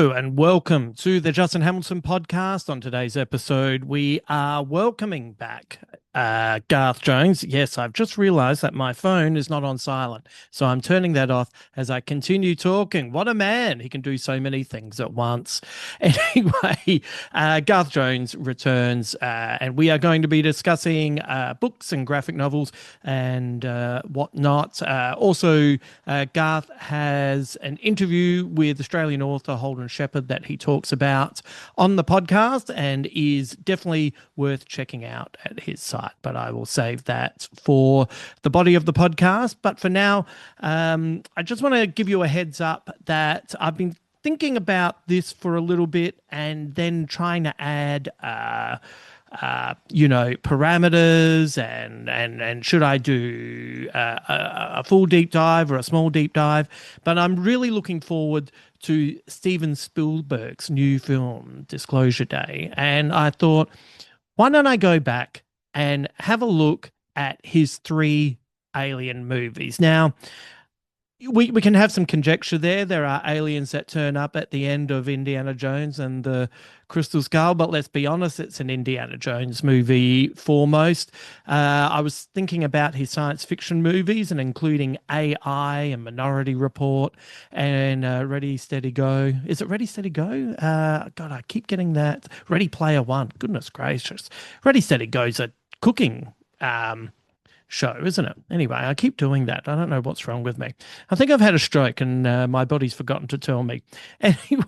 Hello and welcome to the Justin Hamilton podcast. On today's episode, we are welcoming back Garth Jones. Yes, I've just realized that my phone is not on silent, so I'm turning that off as I continue talking. What a man! He can do so many things at once. Anyway, Garth Jones returns, and we are going to be discussing books and graphic novels and whatnot. Garth has an interview with Australian author Holden Sheppard that he talks about on the podcast and is definitely worth checking out at his site. But I will save that for the body of the podcast. But for now, I just want to give you a heads up that I've been thinking about this for a little bit and then trying to add parameters and should I do a full deep dive or a small deep dive? But I'm really looking forward to Steven Spielberg's new film, Disclosure Day. And I thought, why don't I go back and have a look at his three Alien movies? Now, we can have some conjecture there. There are aliens that turn up at the end of Indiana Jones and the Crystal Skull, but let's be honest, it's an Indiana Jones movie foremost. I was thinking about his science fiction movies and including AI and Minority Report and Ready, Steady, Go. Is it Ready, Steady, Go? God, I keep getting that. Ready Player One. Goodness gracious. Ready, Steady, Go's a cooking show, isn't it? Anyway, I keep doing that. I don't know what's wrong with me. I think I've had a stroke and my body's forgotten to tell me. Anyway,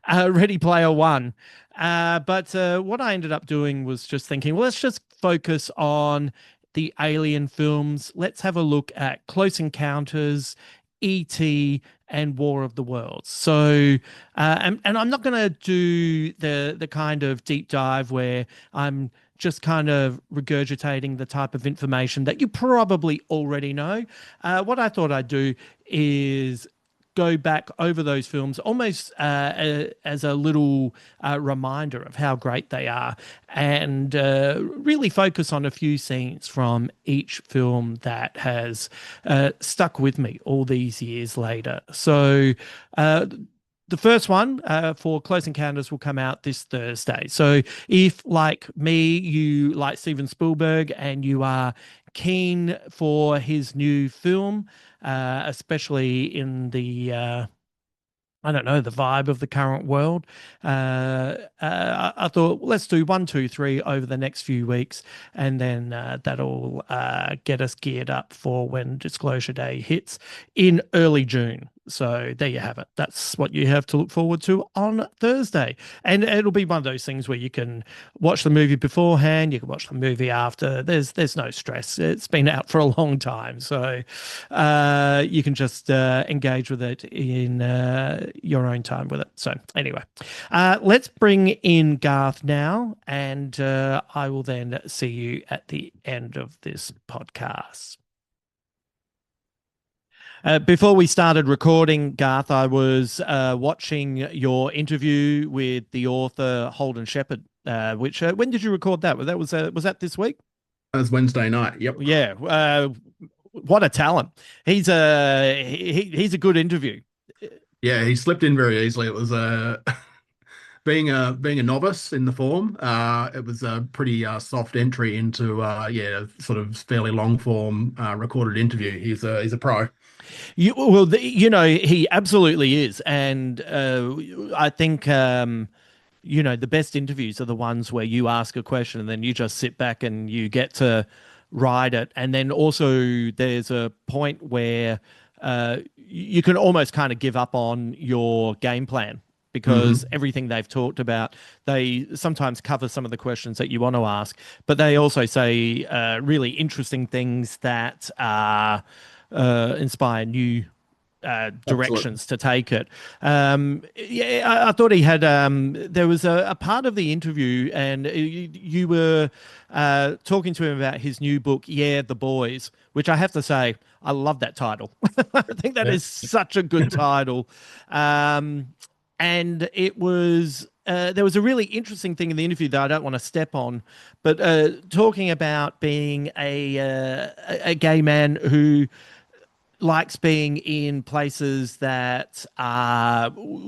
Ready Player One. But what I ended up doing was just thinking, well, let's just focus on the Alien films. Let's have a look at Close Encounters, E.T., and War of the Worlds. So, and I'm not going to do the kind of deep dive where I'm just kind of regurgitating the type of information that you probably already know. What I thought I'd do is go back over those films almost as a little reminder of how great they are and really focus on a few scenes from each film that has stuck with me all these years later. So the first one for Close Encounters will come out this Thursday. So if, like me, you like Steven Spielberg and you are keen for his new film, especially in the the vibe of the current world. I thought, let's do 1, 2, 3 over the next few weeks, and then that'll get us geared up for when Disclosure Day hits in early June. So there you have it. That's what you have to look forward to on Thursday. And it'll be one of those things where you can watch the movie beforehand, you can watch the movie after. There's no stress. It's been out for a long time. So you can just engage with it in your own time with it. So anyway, let's bring in Garth now, and I will then see you at the end of this podcast. Before we started recording, Garth, I was watching your interview with the author Holden Sheppard. Which when did you record that? Was that this week? That was Wednesday night. Yep. Yeah. What a talent! He's a good interview. Yeah, he slipped in very easily. It was being a novice in the form. It was a pretty soft entry into sort of fairly long form recorded interview. He's a pro. He absolutely is, and I think the best interviews are the ones where you ask a question and then you just sit back and you get to ride it, and then also there's a point where you can almost kind of give up on your game plan because everything they've talked about, they sometimes cover some of the questions that you want to ask, but they also say really interesting things that inspire new directions to take it. I thought he had there was a part of the interview and you were talking to him about his new book, Yeah, the Boys, which I have to say, I love that title. I think that is such a good title. And it was there was a really interesting thing in the interview that I don't want to step on, but talking about being a gay man who likes being in places that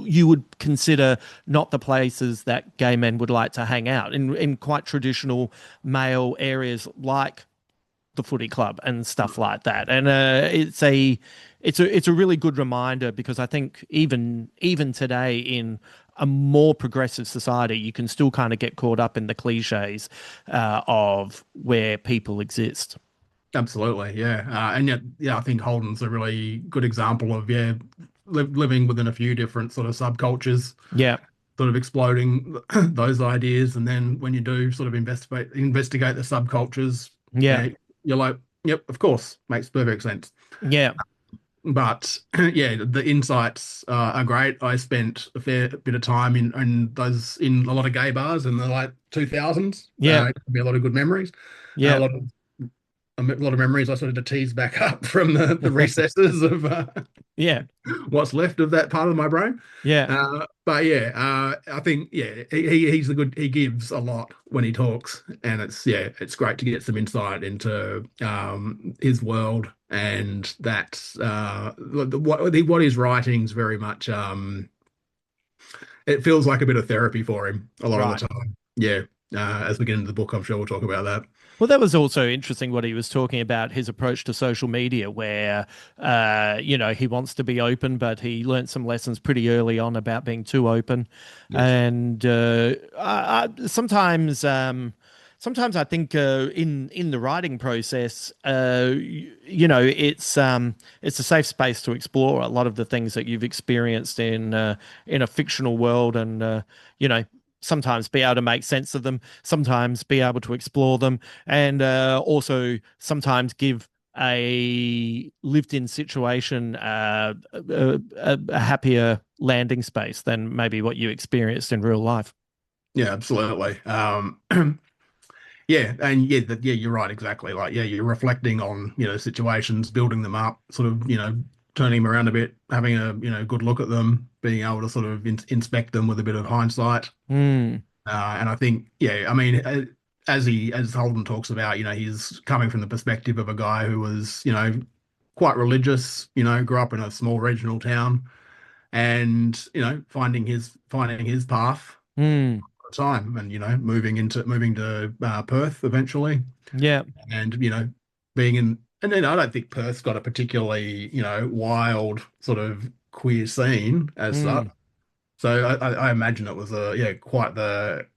you would consider not the places that gay men would like to hang out in quite traditional male areas like the footy club and stuff like that. And it's a really good reminder because I think even today in a more progressive society, you can still kind of get caught up in the cliches of where people exist. Absolutely, yeah. And yet, yeah, I think Holden's a really good example of, yeah, living within a few different sort of subcultures, Yeah, sort of exploding those ideas. And then when you do sort of investigate the subcultures, yeah, yeah, you're like, yep, of course, makes perfect sense. yeah, But yeah, the insights are great. I spent a fair bit of time in a lot of gay bars in the like 2000s. yeah, It could be a lot of good memories, and yeah, a lot of memories I sort of to tease back up from the recesses of yeah, what's left of that part of my brain. yeah. But yeah, I think yeah, he's a good. He gives a lot when he talks, and it's great to get some insight into his world and that what his writing's very much. It feels like a bit of therapy for him a lot of the Right. time. Yeah. As we get into the book, I'm sure we'll talk about that. Well, that was also interesting what he was talking about his approach to social media, where, he wants to be open, but he learnt some lessons pretty early on about being too open. Yes. And sometimes I think in the writing process, it's a safe space to explore a lot of the things that you've experienced in a fictional world, and you know sometimes be able to make sense of them, sometimes be able to explore them, and also sometimes give a lived-in situation a happier landing space than maybe what you experienced in real life. Yeah, absolutely. Yeah, and yeah, you're right, exactly. Like, yeah, you're reflecting on, situations, building them up, sort of, turning them around a bit, having a, good look at them, being able to sort of inspect them with a bit of hindsight. Mm, And I think, yeah, I mean, as Holden talks about, he's coming from the perspective of a guy who was, quite religious, grew up in a small regional town, and finding his path mm, time, and moving to Perth eventually, yeah, and being in, and then I don't think Perth's got a particularly wild sort of queer scene as such. mm. So I imagine it was quite the.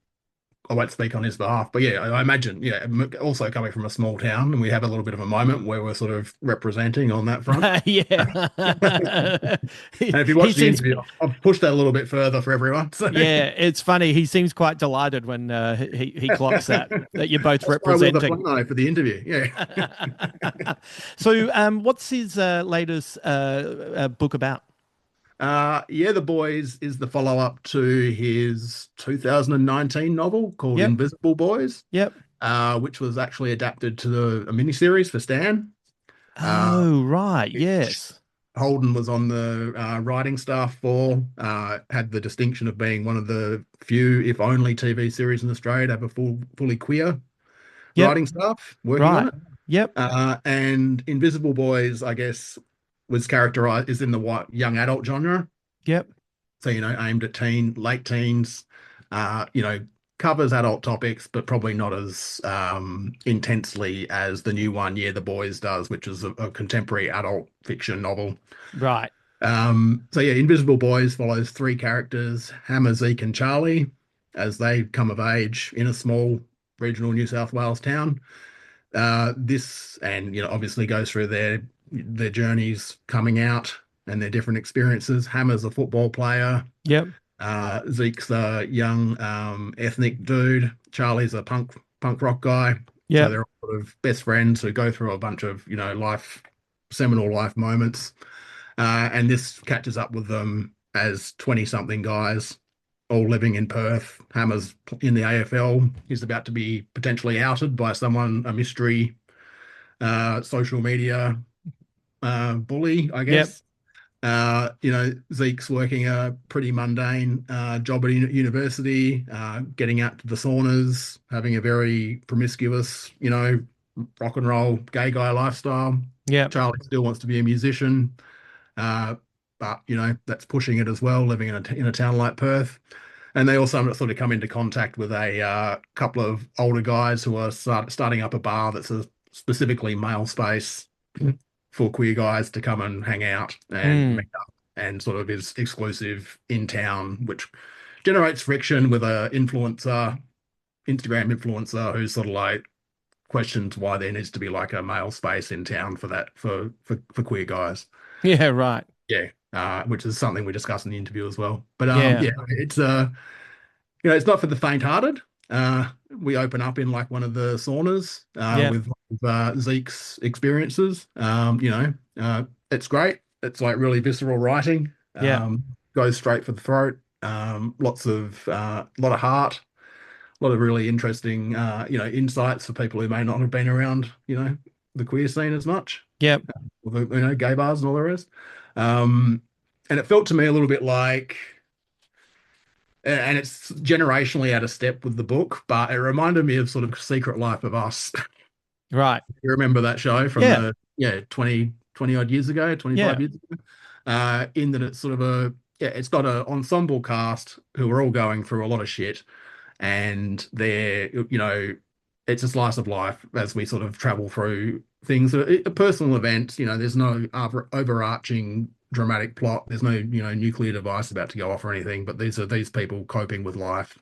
I won't speak on his behalf, but yeah, I imagine, yeah, also coming from a small town, and we have a little bit of a moment where we're sort of representing on that front. Yeah. And if you He watch the seems, interview, I've pushed that a little bit further for everyone. So yeah, it's funny. He seems quite delighted when he clocks that you're both that's why I wore the representing. flannel for the interview. Yeah. So, what's his latest book about? Yeah, The Boys is the follow-up to his 2019 novel called Yep, Invisible Boys, yep. which was actually adapted to a miniseries for Stan, uh, Oh, right. which Yes. Holden was on the writing staff for, had the distinction of being one of the few, if only, TV series in Australia to have a fully queer Yep. writing staff working on Right. it. Yep. And Invisible Boys, I guess, was characterized is in the young adult genre. Yep. So, aimed at late teens, covers adult topics, but probably not as intensely as the new one, Yeah, The Boys does, which is a contemporary adult fiction novel. Right. So yeah, Invisible Boys follows three characters, Hammer, Zeke, and Charlie, as they come of age in a small regional New South Wales town. This and obviously goes through their journeys coming out and their different experiences. Hammer's a football player. Yep. Zeke's a young ethnic dude. Charlie's a punk rock guy. So Yep. they're all sort of best friends who go through a bunch of seminal life moments. And this catches up with them as 20 something guys, all living in Perth. Hammer's in the AFL. He's about to be potentially outed by someone, a mystery social media bully, I Yep. guess. Zeke's working a pretty mundane job at university, getting out to the saunas, having a very promiscuous, rock and roll gay guy lifestyle. Yeah. Charlie still wants to be a musician, uh, but that's pushing it as well, living in a town like Perth. And they also sort of come into contact with a couple of older guys who are starting up a bar that's a specifically male space for queer guys to come and hang out and Mm. meet up, and sort of is exclusive in town, which generates friction with a Instagram influencer who's sort of like questions why there needs to be like a male space in town for that for queer guys. Yeah, right. Yeah, which is something we discussed in the interview as well. But Yeah. yeah, it's not for the faint-hearted. We open up in like one of the saunas Yeah. with Zeke's experiences. It's great. It's like really visceral writing. Yeah. Goes straight for the throat. Lot of heart, a lot of really interesting, insights for people who may not have been around, the queer scene as much, Yeah. or gay bars and all the rest. Um, and it felt to me a little bit like, and it's generationally out of step with the book, but it reminded me of sort of Secret Life of Us. Right. You remember that show from Yeah. the, 20 odd years ago, 25 Yeah. years ago? In that it's sort of it's got an ensemble cast who are all going through a lot of shit, and it's a slice of life as we sort of travel through things. A personal event, there's no overarching dramatic plot. There's no, nuclear device about to go off or anything, but these are these people coping with life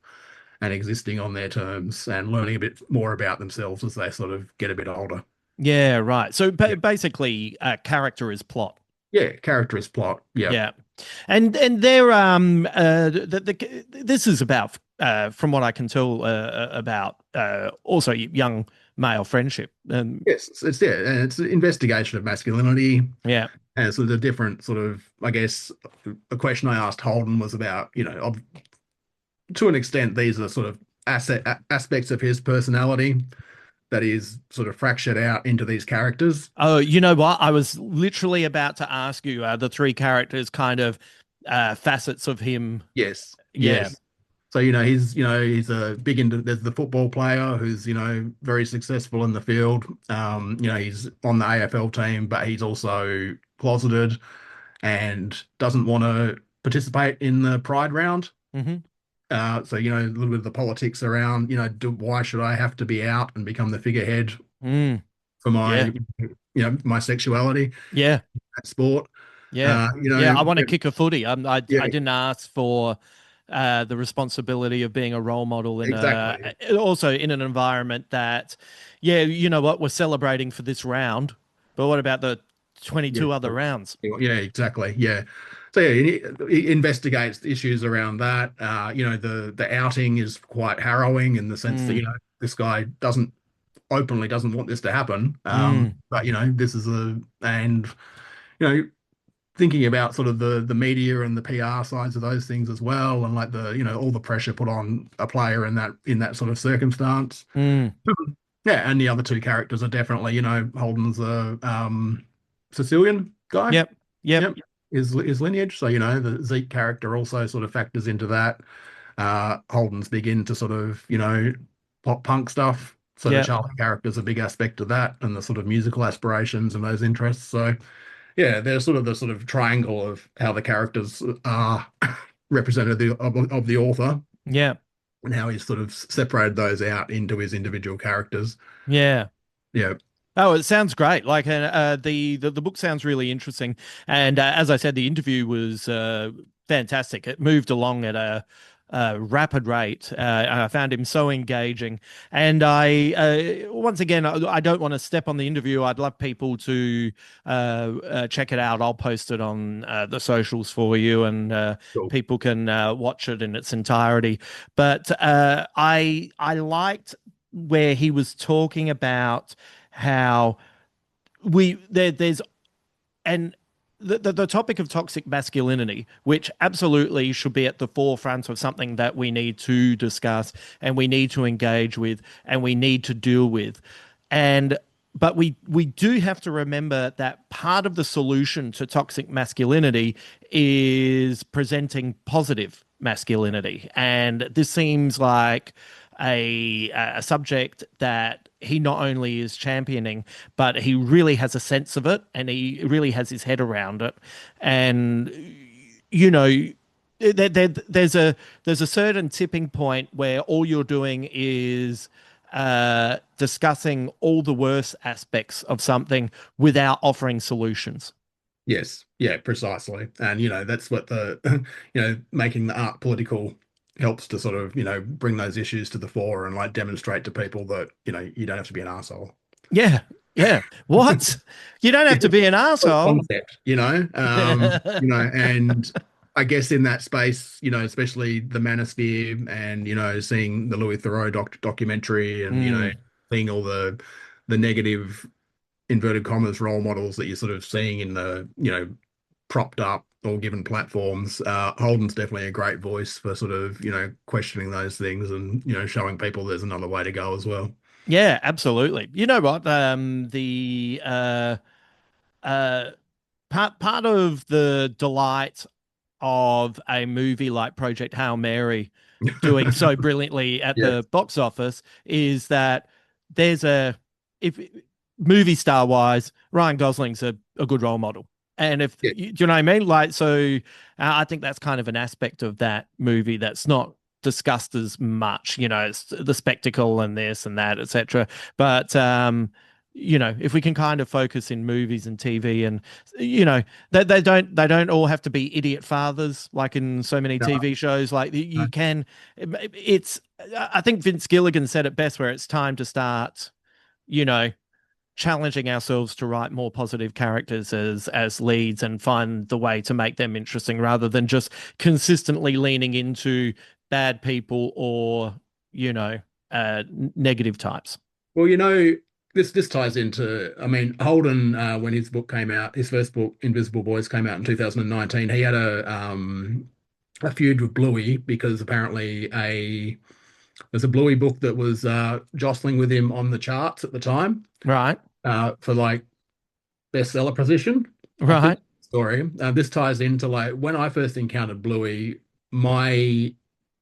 and existing on their terms and learning a bit more about themselves as they sort of get a bit older. Yeah, right. So Yeah. basically, character is plot. Yeah, character is plot. Yeah. Yeah. And there this is about from what I can tell about also young male friendship. Yes, and it's an investigation of masculinity. Yeah. And so the different sort of, I guess, a question I asked Holden was about, to an extent, these are sort of aspects of his personality that is sort of fractured out into these characters. Oh, you know what? I was literally about to ask you the three characters kind of facets of him. Yes, Yeah. yes. So, he's a big into, there's the football player who's, very successful in the field. He's on the AFL team, but he's also closeted and doesn't want to participate in the Pride round. Hmm. So, a little bit of the politics around, why should I have to be out and become the figurehead Mm. for Yeah. my sexuality Yeah. at sport? Yeah. Uh, you Yeah. I know, want to kick a footy. I yeah, didn't ask for the responsibility of being a role model in exactly. also in an environment that, yeah, you know what, we're celebrating for this round, but what about the Yeah, 22 other rounds? yeah, exactly. Yeah. So yeah, he investigates issues around that. The outing is quite harrowing in the sense that, Mm. this guy doesn't want this to happen. Mm. But this is and you know, thinking about sort of the media and the PR sides of those things as well, and like all the pressure put on a player in that sort of circumstance. Mm. Yeah, and the other two characters are definitely, Holden's a Sicilian guy. Yep. Yep. Yep, is lineage. So, the Zeke character also sort of factors into that. Holden's big into sort of, pop punk stuff. So the Yep. Charlie character's a big aspect of that, and the sort of musical aspirations and those interests. So yeah, there's sort of the sort of triangle of how the characters are representative of the author, Yep. and how he's sort of separated those out into his individual characters. Yeah. Yeah. Oh, it sounds great. Like the book sounds really interesting, and as I said, the interview was fantastic. It moved along at a rapid rate. I found him so engaging, and I once again I don't want to step on the interview. I'd love people to check it out. I'll post it on the socials for you, and Cool. people can watch it in its entirety. But I liked where he was talking about how there's and the topic of toxic masculinity, which absolutely should be at the forefront of something that we need to discuss and we need to engage with and we need to deal with. And but we do have to remember that part of the solution to toxic masculinity is presenting positive masculinity. And this seems like a subject that he not only is championing, but he really has a sense of it, and he really has his head around it. And you know, there's a certain tipping point where all you're doing is discussing all the worst aspects of something without offering solutions. Yes, yeah, precisely. And that's what the making the art political helps to sort of, bring those issues to the fore and like demonstrate to people that, you don't have to be an asshole. Yeah, yeah. What? You don't have to be an asshole. Concept, and I guess in that space, especially the Manosphere and, seeing the Louis Theroux documentary and, Mm, seeing all the negative inverted commas role models that you're sort of seeing in the propped up or given platforms. Holden's definitely a great voice for sort of questioning those things and showing people there's another way to go as well. yeah, absolutely. You know what? The uh, part of the delight of a movie like Project Hail Mary doing so brilliantly at Yes. the box office is that there's a if movie star wise, Ryan Gosling's a good role model. And if Yeah. do you know what I mean? Like, so I think that's kind of an aspect of that movie that's not discussed as much. It's the spectacle and this and that, etc. But if we can kind of focus in movies and TV, and they don't all have to be idiot fathers like in so many No, TV shows. Like no. you can, it's. I think Vince Gilligan said it best, where it's time to start, you know, challenging ourselves to write more positive characters as leads and find the way to make them interesting rather than just consistently leaning into bad people or negative types. Well, this ties into, I mean, Holden, when his book came out, his first book, Invisible Boys, came out in 2019. He had a feud with Bluey because apparently there's a Bluey book that was jostling with him on the charts at the time Right, for like bestseller position. I think right. story. This ties into like when I first encountered Bluey, my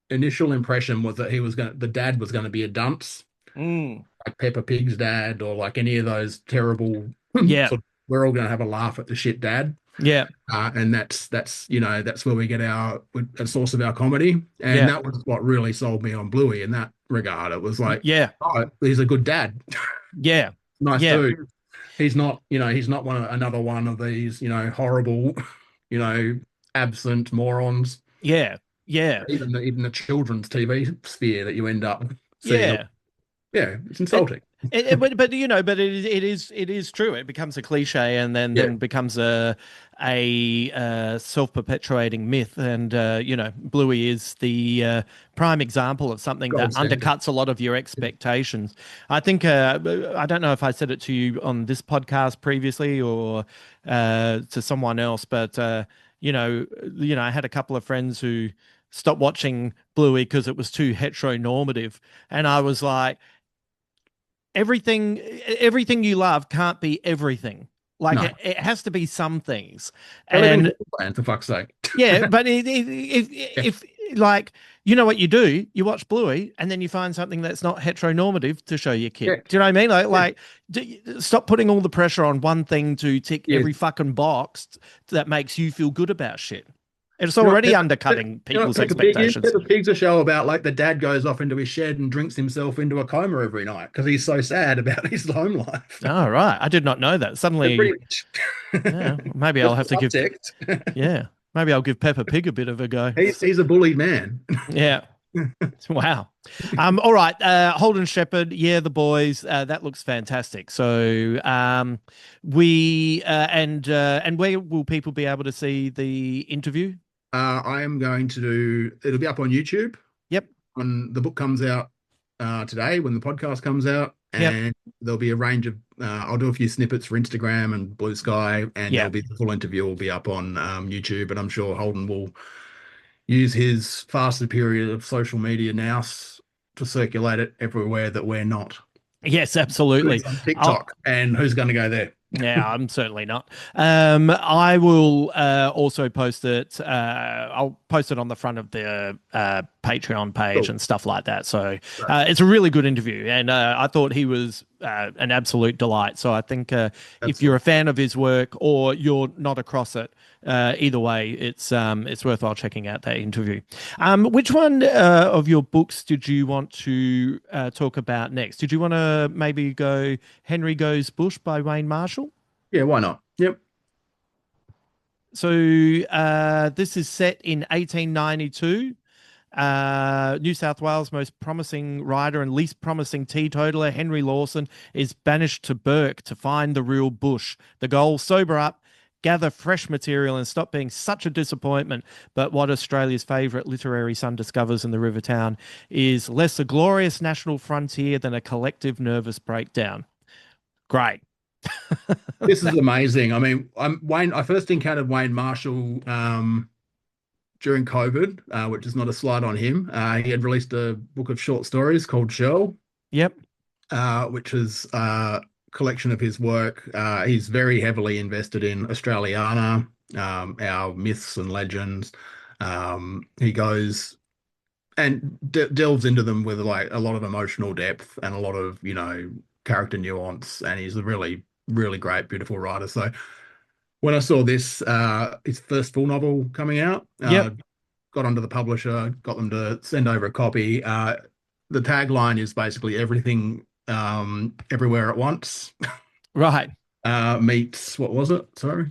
initial impression was that the dad was going to be a dunce, Mm. like Peppa Pig's dad, or like any of those terrible Yeah, sort of, we're all going to have a laugh at the shit dad. yeah, And that's where we get a source of our comedy. And yeah, that was what really sold me on Bluey in that regard. It was like, yeah, oh, he's a good dad. yeah, Nice yeah, dude. He's not another one of these, horrible, you know, absent morons. yeah, yeah, Even the children's TV sphere that you end up seeing. yeah. Yeah, it's It, insulting. but it is true. It becomes a cliche, and then Yeah, then becomes a self-perpetuating myth. And Bluey is the prime example of something that gold standard. undercuts a lot of your expectations. I think I don't know if I said it to you on this podcast previously or to someone else, but I had a couple of friends who stopped watching Bluey because it was too heteronormative, and I was like, everything you love can't be everything. Like No, it has to be some things. they live in And Queensland, for fuck's sake. yeah, but Yeah, if like what you do, you watch Bluey and then you find something that's not heteronormative to show your kid. yeah, Do you know what I mean? Like yeah, stop putting all the pressure on one thing to tick yeah. every fucking box that makes you feel good about shit. It's You know what already Peppa, undercutting you know what people's Peppa Pig is? expectations. Peppa Pig's a show about like the dad goes off into his shed and drinks himself into a coma every night because he's so sad about his home life. Oh, right. I did not know that. They're Suddenly, pretty much yeah, maybe I'll just have the to give. subtext. Yeah, maybe I'll give Peppa Pig a bit of a go. He's a bullied man. Yeah. Wow. All right. Holden Sheppard. Yeah, the boys. That looks fantastic. So, we and where will people be able to see the interview? I am going to it'll be up on YouTube Yep. when the book comes out today, when the podcast comes out, Yep. and there'll be a range of I'll do a few snippets for Instagram and Blue Sky, and there'll Yep. be the full interview will be up on YouTube, and I'm sure Holden will use his far superior of social media nous to circulate it everywhere that we're not. Yes, absolutely. Who's on I'll, TikTok and who's going to go there? Yeah, I'm certainly not. I will also post it. I'll post it on the front of the Patreon page Cool. and stuff like that. So Right. it's a really good interview, and I thought he was an absolute delight. So I think if you're a Excellent. fan of his work or you're not across it, either way, it's worthwhile checking out that interview. Which one of your books did you want to talk about next? Did you want to maybe go Henry Goes Bush by Wayne Marshall? Yeah, why not? Yep. So this is set in 1892. New South Wales' most promising rider and least promising teetotaler, Henry Lawson, is banished to Burke to find the real bush. The goal: sober up, gather fresh material, and stop being such a disappointment. But what Australia's favourite literary son discovers in the river town is less a glorious national frontier than a collective nervous breakdown. Great. This is amazing. I mean, I first encountered Wayne Marshall during COVID, which is not a slight on him. He had released a book of short stories called Shell, Yep. which is a collection of his work. He's very heavily invested in Australiana, our myths and legends. He goes and delves into them with like a lot of emotional depth and a lot of, character nuance. And he's a really, really great, beautiful writer. So when I saw this, his first full novel coming out, Yep. got onto the publisher, got them to send over a copy. The tagline is basically everything, everywhere at once. Right. Meets, what was it? Sorry.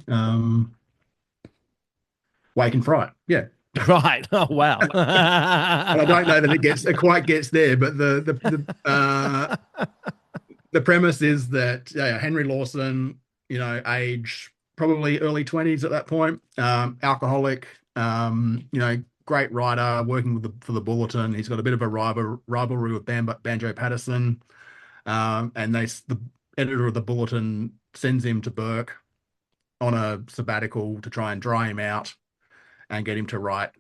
Wake and Fright. Yeah. Right. Oh, wow. And I don't know that it quite gets there, but the premise is that Henry Lawson, age probably early 20s at that point, alcoholic, great writer, working for the Bulletin. He's got a bit of a rivalry with Banjo Patterson, and the editor of the Bulletin sends him to Burke on a sabbatical to try and dry him out and get him to write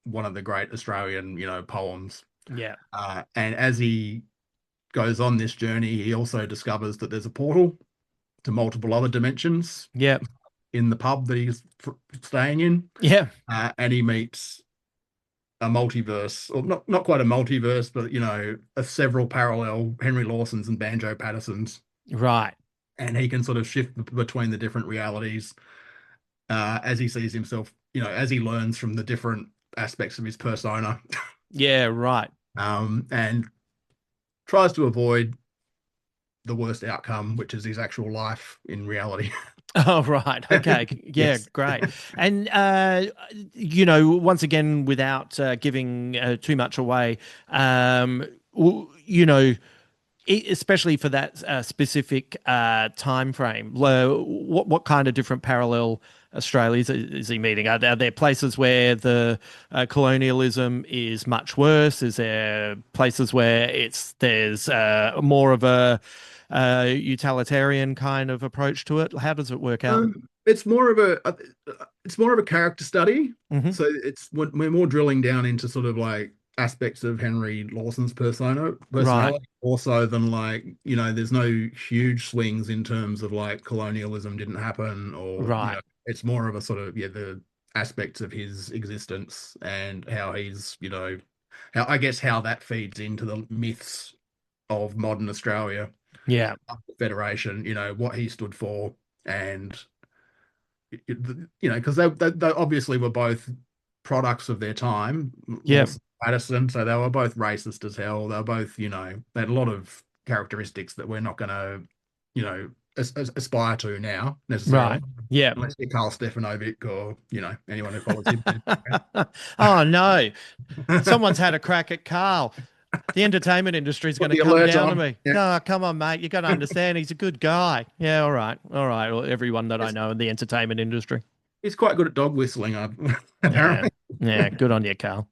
one of the great Australian, poems. Yeah. And as he goes on this journey, he also discovers that there's a portal to multiple other dimensions Yeah. in the pub that he's staying in. Yeah. And he meets a multiverse, or not quite a multiverse, but, a several parallel Henry Lawsons and Banjo Pattersons. Right. And he can sort of shift between the different realities as he sees himself, as he learns from the different aspects of his persona. Yeah. Right. And tries to avoid the worst outcome, which is his actual life in reality. Oh, right. Okay. Yeah, Yes. great. And, once again, without giving too much away, especially for that specific time frame, what kind of different parallel Australias is he meeting? Are there places where the colonialism is much worse? Is there places where there's more of a utilitarian kind of approach to it? How does it work out? It's more of a character study. Hmm. So we're more drilling down into sort of like aspects of Henry Lawson's Right. personality, also than like, there's no huge swings in terms of like colonialism didn't happen, or, Right. it's more of a sort of, the aspects of his existence and how he's, how that feeds into the myths of modern Australia, Yeah. Federation, what he stood for. And, because they obviously were both products of their time, Yeah. Lawson and Patterson, so they were both racist as hell. They were both, they had a lot of characteristics that we're not going to, aspire to now necessarily, Right. Yeah. unless you're Carl Stefanovic or, anyone who follows him. Oh, no. Someone's had a crack at Carl. The entertainment industry is Put going to the come alert down to on. me. Yeah. Oh, come on, mate. You got to understand he's a good guy. Yeah, all right. All right. Well, everyone that I know in the entertainment industry. He's quite good at dog whistling, Yeah. apparently. Yeah. Good on you, Carl.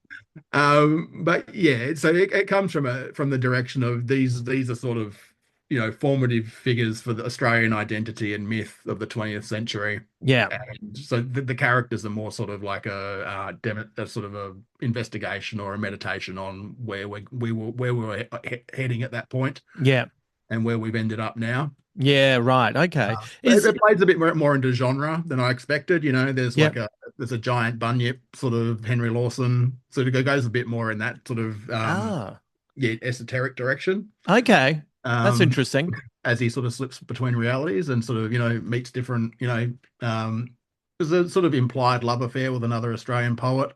But yeah, so it comes from the direction of these are sort of, formative figures for the Australian identity and myth of the 20th century. Yeah. And so the characters are more sort of like a sort of a investigation or a meditation on where we were heading at that point Yeah. and where we've ended up now. Yeah. Right. Okay. It plays a bit more into genre than I expected. There's Yeah. like there's a giant bunyip sort of Henry Lawson. So it goes a bit more in that sort of Ah, yeah, esoteric direction. okay. That's Um, interesting. as he sort of slips between realities and sort of, meets different, there's a sort of implied love affair with another Australian poet,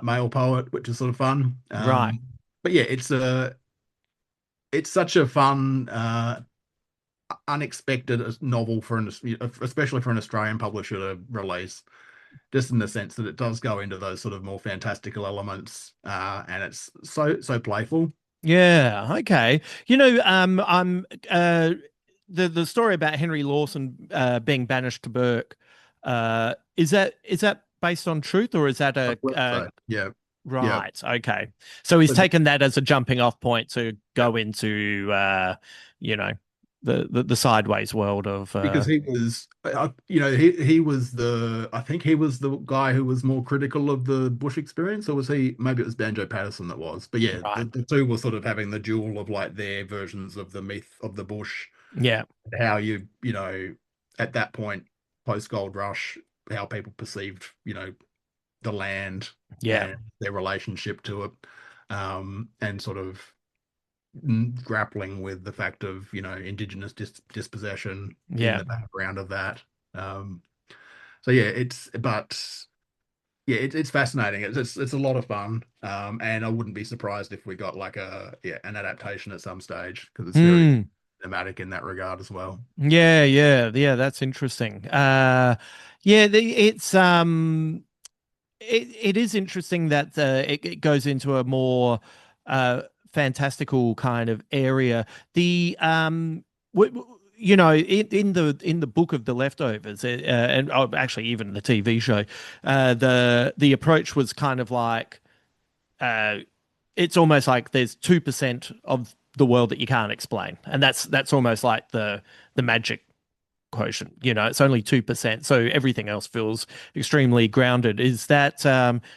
male poet, which is sort of fun. Right. But yeah, it's such a fun, unexpected novel for especially for an Australian publisher to release, just in the sense that it does go into those sort of more fantastical elements, and it's so playful. Yeah, okay. I'm the story about Henry Lawson being banished to Burke. Is that based on truth, or is that I a believe so. Yeah, yeah. right? Okay, so he's So taken that as a jumping off point to go into you know the sideways world of because he was, he was I think he was the guy who was more critical of the Bush experience, or was he? Maybe it was Banjo Patterson that was. But yeah, right. the two were sort of having the duel of like their versions of the myth of the Bush, Yeah, how at that point, post Gold Rush, how people perceived, the land yeah, and their relationship to it, and sort of grappling with the fact of indigenous dispossession in yeah. the background of that. Um, so yeah, it's fascinating. It's a lot of fun, and I wouldn't be surprised if we got like an adaptation at some stage because it's very Hmm. thematic in that regard as well. Yeah, yeah, yeah. That's interesting. Yeah, it is interesting that it goes into a more fantastical kind of area. The in the book of the leftovers, and actually even the TV show, the approach was kind of like uh, it's almost like there's 2% of the world that you can't explain, and that's almost like the magic quotient. It's only 2%, so everything else feels extremely grounded. Is that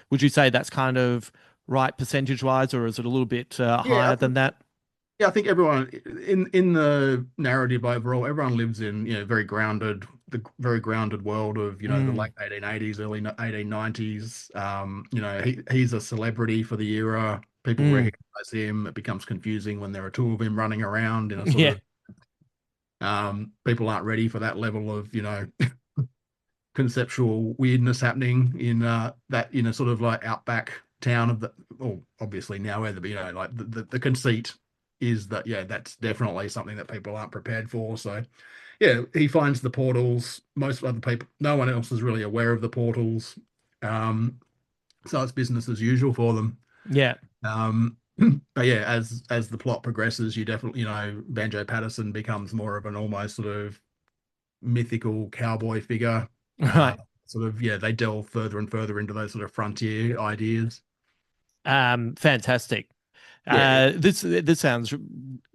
would you say that's kind of right percentage wise, or is it a little bit Yeah, higher than that? I think everyone in the narrative overall, everyone lives in the very grounded world of the Mm, late 1880s, early 1890s. He's a celebrity for the era. People mm, recognize him. It becomes confusing when there are two of him running around in a sort yeah, of people aren't ready for that level of conceptual weirdness happening in that sort of like outback town of the, well, obviously now either, but like the conceit is that, yeah, that's definitely something that people aren't prepared for. So yeah, he finds the portals. Most other people, no one else is really aware of the portals. Um, so it's business as usual for them. yeah. But yeah, as the plot progresses, you definitely, Banjo Patterson becomes more of an almost sort of mythical cowboy figure. Uh, Right. Sort of, yeah, they delve further and further into those sort of frontier ideas. Fantastic. Yeah, This sounds.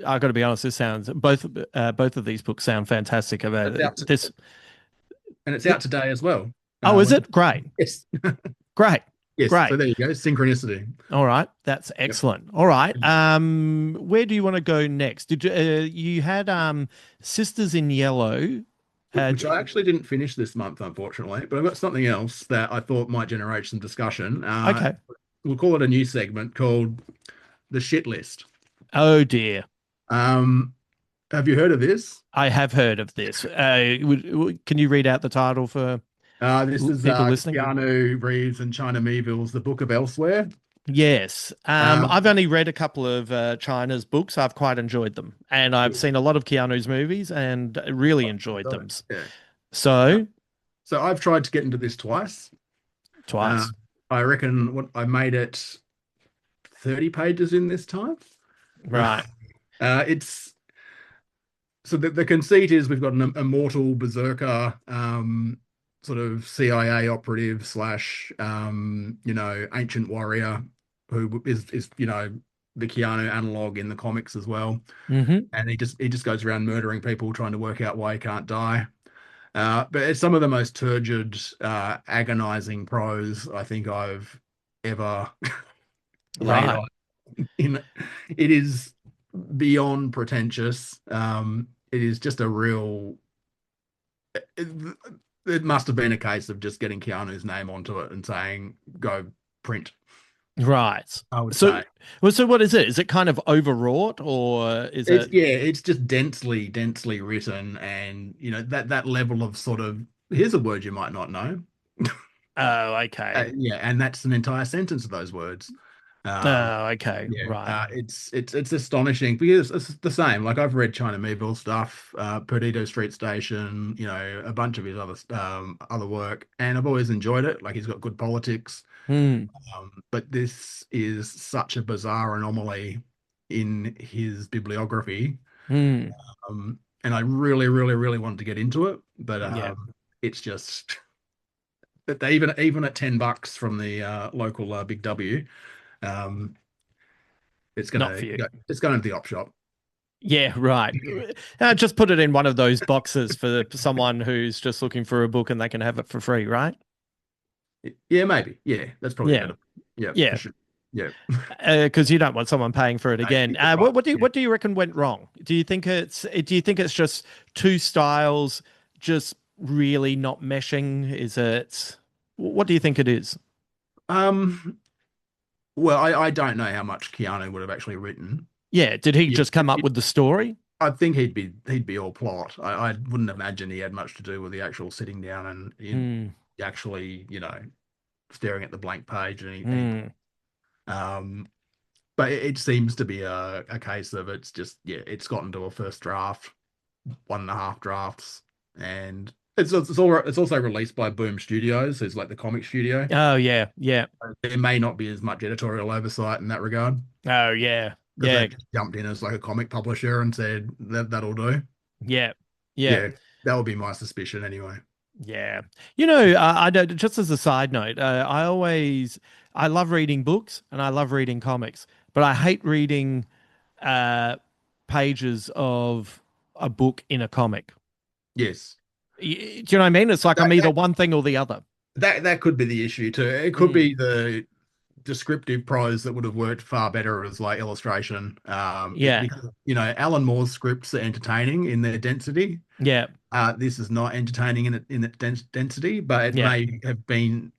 I got to be honest. This sounds both of these books sound fantastic. About it's out this. and it's out today as well. Oh, is When it great? yes, Great, yes. great. So there you go, synchronicity. All right, that's Yep. excellent. All right, where do you want to go next? Did you had Sisters in Yellow? Which I actually didn't finish this month, unfortunately, but I've got something else that I thought might generate some discussion. Okay. We'll call it a new segment called the shit list. Oh dear, Um, have you heard of this? I have heard of this. Can you read out the title for This is people listening? Keanu Reeves and China Miéville's The Book of Elsewhere. Yes. Um, I've only read a couple of China's books. I've quite enjoyed them, and I've seen a lot of Keanu's movies and really enjoyed them. yeah. Uh, So so I've tried to get into this twice. Uh, twice, I reckon what I made it 30 pages in this time. right? It's so the conceit is we've got an immortal berserker, sort of CIA operative slash, ancient warrior who is the Keanu analog in the comics as well, Hmm. and he just goes around murdering people, trying to work out why he can't die. But it's some of the most turgid, agonizing prose I think I've ever laid Right. on. In it is beyond pretentious. It is just a real. it must have been a case of just getting Keanu's name onto it and saying, go print, Right. I would So, say. well, so what is it? Is it kind of overwrought, or is It's it? yeah, it's just densely written, and that level of sort of here's a word you might not know. Oh, okay. Yeah, and that's an entire sentence of those words. Um, Oh, okay. yeah, Right. it's astonishing because it's the same. Like I've read China Miéville stuff, Perdido Street Station, a bunch of his other work, and I've always enjoyed it. Like he's got good politics, Hmm. but this is such a bizarre anomaly in his bibliography, Hmm. and I really, really, really wanted to get into it, but Yeah. it's just that they even at $10 from the local Big W. Um, Not for you. it's going to the op shop. Yeah. Right. Just put it in one of those boxes for someone who's just looking for a book and they can have it for free, right? Yeah, maybe. Yeah, that's probably Yeah. better. Yeah, for Yeah. sure. Yeah. Because you don't want someone paying for it No, again. you're right. What Yeah. do you reckon went wrong? Do you think it's just two styles just really not meshing? Is it what do you think it is? Um, well, I don't know how much Keanu would have actually written. Yeah, did he Yeah, just come up with the story? I think he'd be all plot. I wouldn't imagine he had much to do with the actual sitting down and Hmm. actually, staring at the blank page and any Hmm. um but it seems to be a case of it's just it's gotten to a first draft, one and a half drafts, and it's also released by Boom Studios, who's like the comic studio. Oh yeah, yeah. There may not be as much editorial oversight in that regard Oh yeah, because yeah, they've just jumped in as like a comic publisher and said that'll do. yeah, yeah. Yeah, that would be my suspicion anyway. Yeah. I know, just as a side note, I love reading books and I love reading comics, but I hate reading uh, pages of a book in a comic. Yes, Do you know what I mean? It's like I'm that either that one thing or the other. that could be the issue too. It could Mm. be the descriptive prose that would have worked far better as like illustration. Yeah, Because Alan Moore's scripts are entertaining in their density. yeah, This is not entertaining in its density, but it yeah, may have been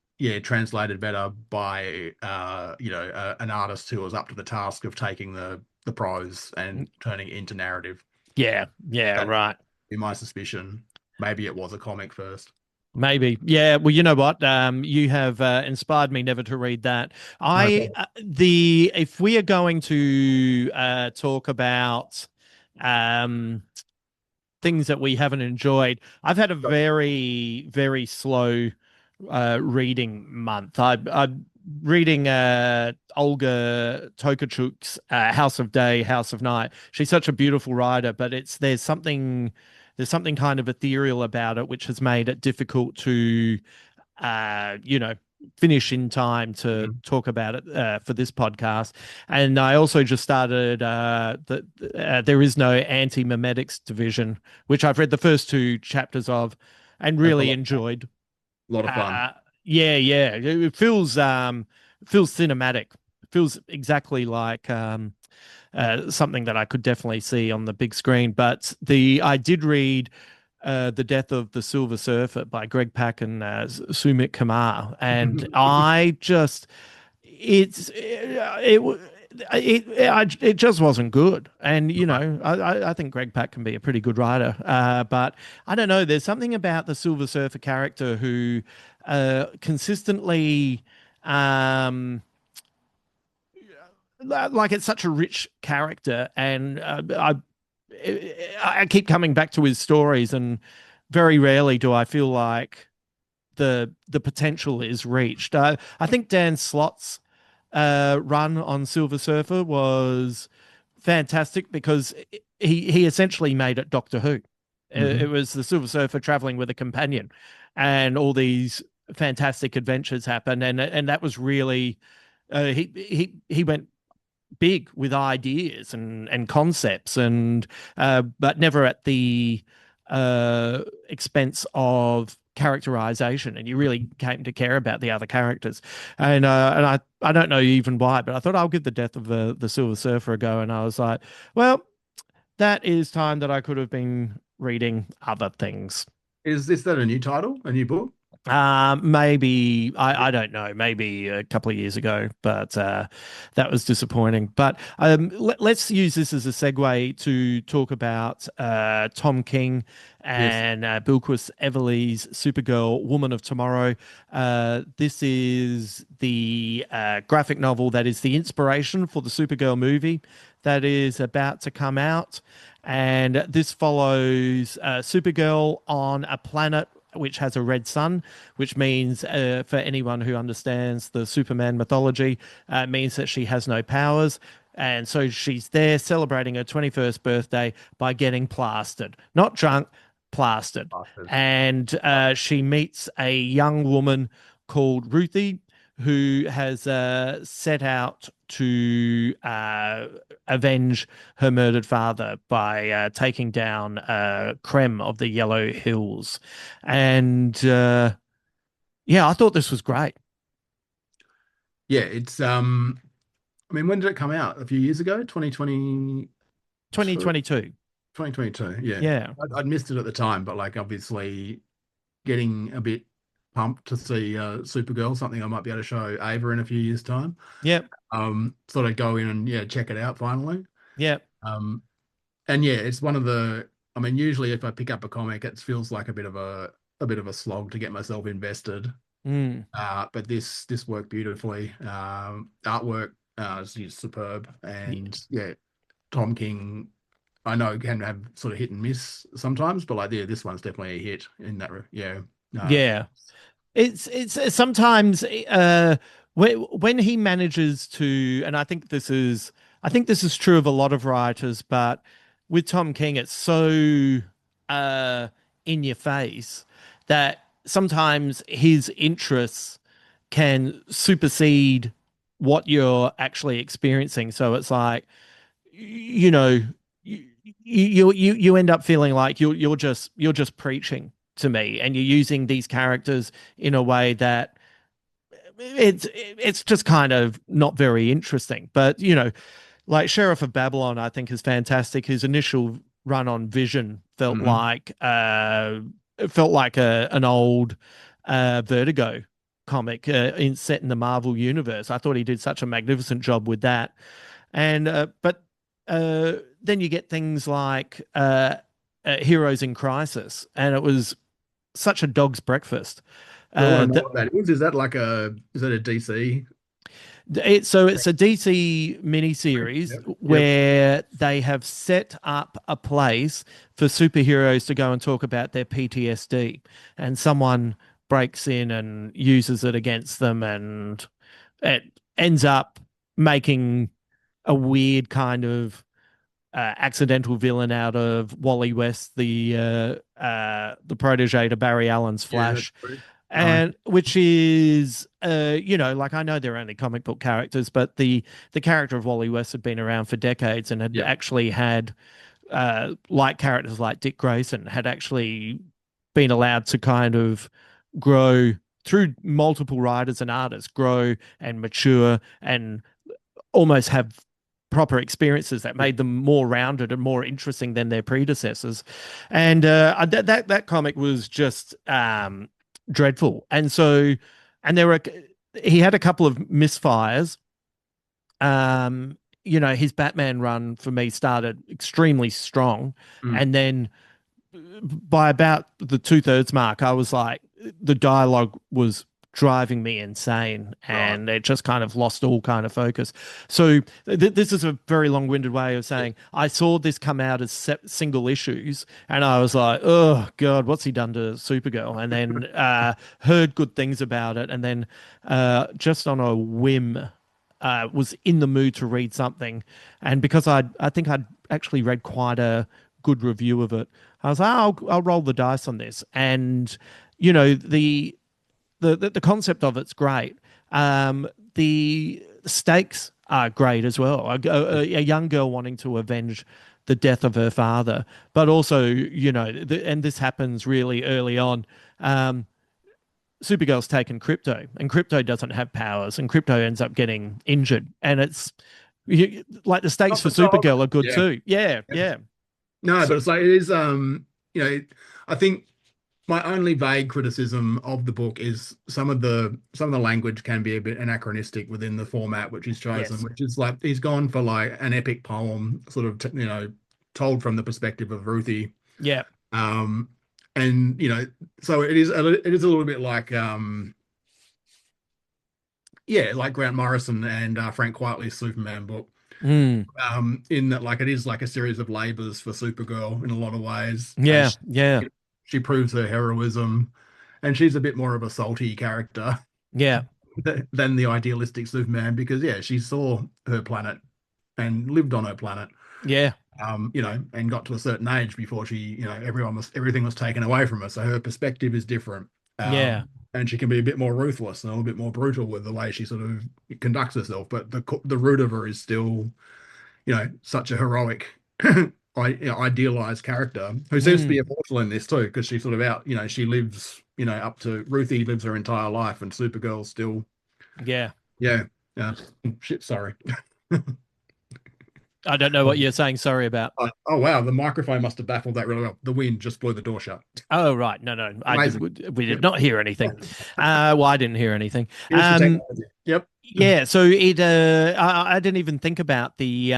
translated better by an artist who was up to the task of taking the prose and turning it into narrative. yeah, yeah, That would right. be my suspicion. Maybe it was a comic first. Maybe. Yeah. Well, you know what? You have inspired me never to read that. No I problem. the if we are going to talk about um things that we haven't enjoyed, I've had a very, very slow reading month. I'm reading Olga Tokarczuk's House of Day, House of Night. She's such a beautiful writer, but there's something kind of ethereal about it, which has made it difficult to you know, finish in time to Mhm. talk about it for this podcast. And I also just started There Is No Anti-Memetics Division, which I've read the first two chapters of and That's a really enjoyed. lot of fun. Uh, yeah, yeah. It feels cinematic. It feels exactly like something that I could definitely see on the big screen. But the I did read The Death of the Silver Surfer by Greg Pak and Sumit Kumar, and I just it just wasn't good. And I think Greg Pak can be a pretty good writer, but I don't know. There's something about the Silver Surfer character who consistently. Um, like it's such a rich character, and I keep coming back to his stories, and very rarely do I feel like the potential is reached. I think Dan Slott's run on Silver Surfer was fantastic because he essentially made it Doctor Who. It Mhm. was the Silver Surfer traveling with a companion, and all these fantastic adventures happen, and that was really he went big with ideas and concepts and but never at the expense of characterization, and you really came to care about the other characters. And I don't know even why, but I thought I'll give The Death of the Silver Surfer a go, and I was like, well, that is time that I could have been reading other things. Is that a new title, a new book? Maybe I don't know, maybe a couple of years ago, but that was disappointing. But let's use this as a segue to talk about Tom King Yes. and Bilquis Eveley's Supergirl, Woman of Tomorrow. This is the graphic novel that is the inspiration for the Supergirl movie that is about to come out. And this follows Supergirl on a planet which has a red sun, which means, for anyone who understands the Superman mythology, means that she has no powers. And so she's there celebrating her 21st birthday by getting plastered, not drunk, plastered. Bastard. And she meets a young woman called Ruthie, who has set out to avenge her murdered father by taking down Krem of the Yellow Hills. And yeah, I thought this was great. Yeah, it's I mean, when did it come out? A few years ago? 2022? 2022. 2022. Yeah. Yeah. I'd missed it at the time, but like obviously getting a bit pumped to see Supergirl, something I might be able to show Ava in a few years' time. Yep. Sort of go in and yeah, check it out finally. Yep. And yeah, it's one of the I mean, usually if I pick up a comic, it feels like a bit of a slog to get myself invested. Mm. But this worked beautifully. Artwork is superb, Y- and yeah, Tom King. I know can have sort of hit and miss sometimes, but like yeah, this one's definitely a hit in that. Yeah, Yeah. It's sometimes when he manages to, and I think this is true of a lot of writers, but with Tom King, it's so uh, in your face that sometimes his interests can supersede what you're actually experiencing. So it's like, you know, you end up feeling like you're just preaching to me, and you're using these characters in a way that it's just kind of not very interesting. But like Sheriff of Babylon, I think is fantastic. His initial run on Vision hmm felt like an old Vertigo comic set in the Marvel universe. I thought he did such a magnificent job with that. And but then you get things like Heroes in Crisis, and it was such a dog's breakfast. So I want to know That what that is. Is that like a is that a DC? it's a DC miniseries Yep. Yep. where they have set up a place for superheroes to go and talk about their PTSD, and someone breaks in and uses it against them, and it ends up making a weird kind of accidental villain out of Wally West, the protege to Barry Allen's Yeah, that's Flash, true. Oh, and which is like, I know they're only comic book characters, but the character of Wally West had been around for decades and had yep. actually had like characters like Dick Grayson had actually been allowed to kind of grow through multiple writers and artists, grow and mature and almost have proper experiences that Yep. made them more rounded and more interesting than their predecessors. And that comic was just dreadful. And so, and there were he had a couple of misfires. His Batman run for me started extremely strong, Mm. and then by about the two-thirds mark, I was like, the dialogue was driving me insane, Right. and it just kind of lost all kind of focus. So this is a very long-winded way of Yeah. saying I saw this come out as single issues, and I was like, oh God, what's he done to Supergirl? And then heard good things about it, and then just on a whim, was in the mood to read something, and because I think I'd actually read quite a good review of it, I was like, I'll roll the dice on this, and the concept of it's great. The stakes are great as well. A young girl wanting to avenge the death of her father, but also, and this happens really early on. Um, Supergirl's taken Crypto, and Crypto doesn't have powers, and Crypto ends up getting injured, and like the stakes Not for the dog. Supergirl are good Yeah. too. Yeah, Yeah. yeah. No, So, but it's like it is. I think my only vague criticism of the book is some of the language can be a bit anachronistic within the format which he's chosen, Yes. which is like he's gone for like an epic poem, sort of told from the perspective of Ruthie. Yeah. Um, and so it is a little bit like yeah, like Grant Morrison and Frank Quitely's Superman book. Mm. In that like it is like a series of labors for Supergirl in a lot of ways, and Yeah. Yeah. she proves her heroism, and she's a bit more of a salty character Yeah. than the idealistic Superman because yeah, she saw her planet and lived on her planet, Yeah. and got to a certain age before she, everything was taken away from her. So her perspective is different. Yeah. And she can be a bit more ruthless and a little bit more brutal with the way she sort of conducts herself. But the root of her is still, such a heroic, idealized character who seems to be Mm. immortal in this too, because she sort of she lives, up to Ruthie lives her entire life, and Supergirl's still, Yeah. yeah, yeah. Shit, sorry. I don't know what you're saying. Sorry about. Oh wow, the microphone must have baffled that really well. The wind just blew the door shut. Oh, right. No, no. Amazing. We did Yep. not hear anything. Well, I didn't hear anything. Here's the technology. Yep. Yeah. So I didn't even think about the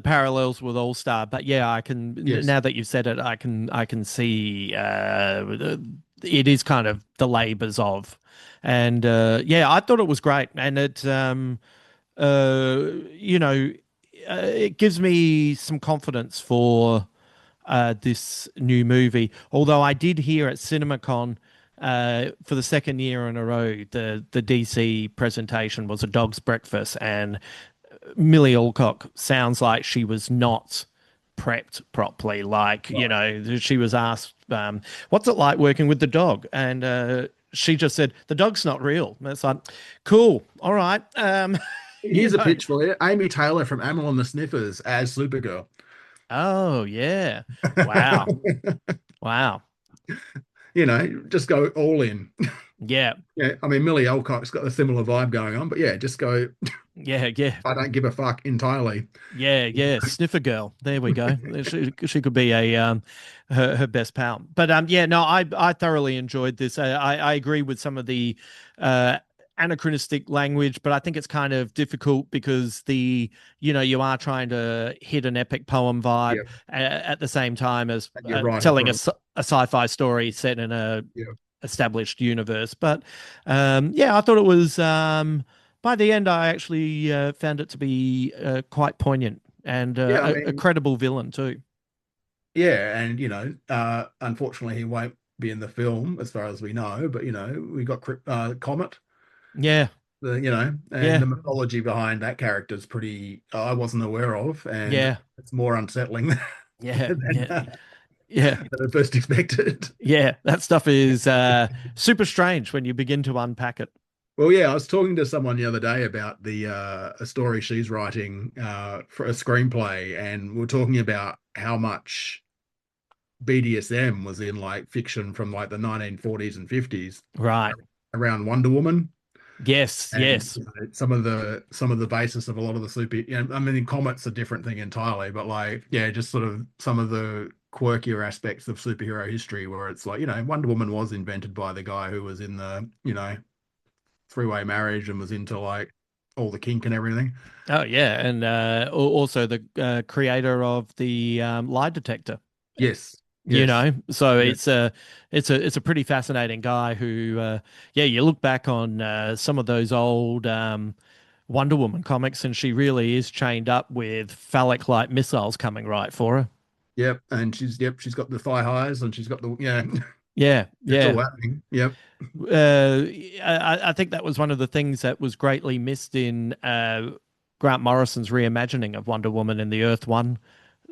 parallels with All Star, but yeah, I can Yes. now that you've said it, I can see it is kind of the labors of, and yeah, I thought it was great, and you know, it gives me some confidence for this new movie. Although I did hear at CinemaCon for the second year in a row, the DC presentation was a dog's breakfast, and Millie Alcock sounds like she was not prepped properly. Like, Right. she was asked, what's it like working with the dog? And she just said, the dog's not real. And it's like, cool. All right. You Here's a know, pitch for you. Amy Taylor from Amel and the Sniffers as Supergirl. oh, yeah. Wow. Wow. Just go all in. Yeah. Yeah, I mean Millie Alcock's got a similar vibe going on, but yeah, just go. Yeah. Yeah. I don't give a fuck entirely. Yeah, yeah, sniffer girl. There we go. She could be a her best pal. But yeah, no, I thoroughly enjoyed this. I agree with some of the uh anachronistic language, but I think it's kind of difficult because you are trying to hit an epic poem vibe Yeah, at the same time as you're right telling across. a sci-fi story set in a Yeah, established universe. But yeah, I thought it was by the end, I actually found it to be quite poignant and yeah. I a mean, credible villain too. yeah, and unfortunately, he won't be in the film as far as we know. But we got Comet. Yeah, And yeah, the mythology behind that character is pretty. I wasn't aware of, and yeah, it's more unsettling yeah, than, yeah, yeah, than I first expected. yeah. That stuff is super strange when you begin to unpack it. Well, yeah, I was talking to someone the other day about the a story she's writing for a screenplay, and we're talking about how much BDSM was in like fiction from like the 1940s and 50s Right. around Wonder Woman, Yes, and yes. some of the basis of a lot of the I mean, Comet's a different thing entirely, but like, yeah, just sort of some of the quirkier aspects of superhero history where it's like, Wonder Woman was invented by the guy who was in the, three-way marriage and was into like all the kink and everything. Oh, yeah, and also the creator of the lie detector. Yes, yes, So yeah, it's a pretty fascinating guy who yeah, you look back on some of those old Wonder Woman comics and she really is chained up with phallic light missiles coming right for her. yep. And she's got the thigh highs and she's got the Yeah, it's all yeah. happening. Yep. I think that was one of the things that was greatly missed in Grant Morrison's reimagining of Wonder Woman in the Earth One